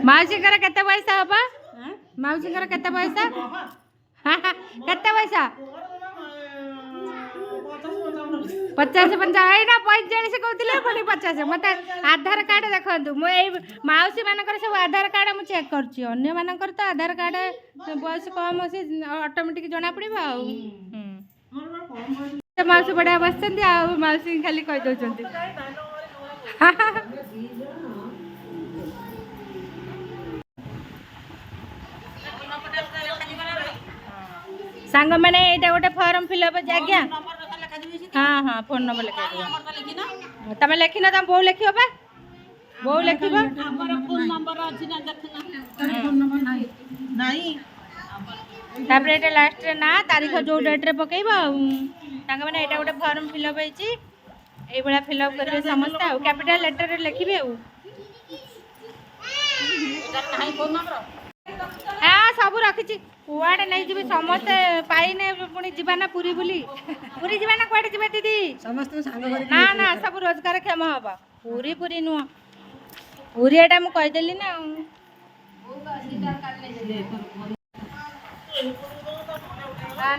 माउसीଙ୍କର କେତେ ପଇସା ହବ? माउसीଙ୍କର କେତେ ପଇସା? କେତେ ପଇସା? 50 ଏଇଟା 45 କହୁଥିଲେ ପୁଣି 50। मत आधार कार्ड देखु मुझे माउसी मानकर सब आधार कार्ड मुझे चेक करछि अन्य मानकर तो आधार कार्ड बयस कम से ऑटोमेटिक जना पड़िबा आ माउसी बड़ा बसचंदी आ माउसी खाली कहि दउचंती सांग मैंने एटा गोटे फॉर्म फिलअप आज्ञा हाँ हाँ फोन नंबर लिखा तुम लिखिन तुम बो लिख बो लिख लास्ट ना तारीख जो डेट रे पकेब मैंने एटा गोटे फॉर्म फिलअप होती फिलअप करेंगे समस्त कैपिटल लेटर लिखे हाँ सब रखी कुआड़े नहीं जी समस्ते पाइने पुणी जीवाना पूरी बुली पूरी जीवाना कुआड़े जीवा दीदी समस्त ना ना सब रोजगार क्षम हम पूरी पूरी नुह पूरी एटा मु कहीदेली ना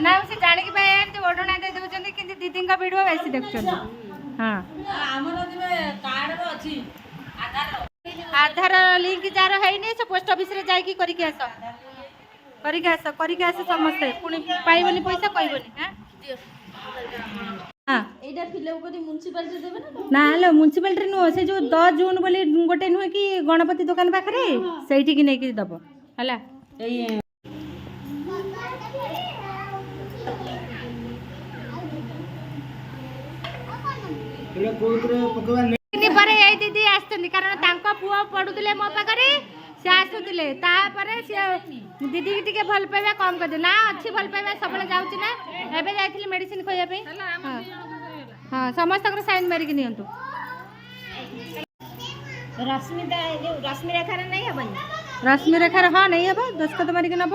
ना से जानिक ओढ़ना दे दे कि दीदी वीडियो बेसी देखुं हाँ आधार लिंक जार है से पोस्ट ऑफिस रे जाई करके आस समस्ते पुणी पाइबनी पैसा कहबनी हाँ एटा फिलअप करी म्युनिसिपालिटी देबे ना लो म्युनिसिपालिटी नुह से जो 10 जून बोली गोटे नुह कि गणपति दुकान पाखरे सेठी की नहीं दब हला पर ये दीदी आसती कारण पुआ पढ़ुले मो पाखे सी आसुले दीदी की टे भल पाइबा कम कर ना अच्छी भल पाइबा सब जाऊँगी ना एवं जाइए मेडिसिन खोजापी हाँ हाँ समस्त साइन मारिक नि रश्मि रेखार नहीं हे रश्मि रेखार हाँ नहीं हे दस्खत मारिक नब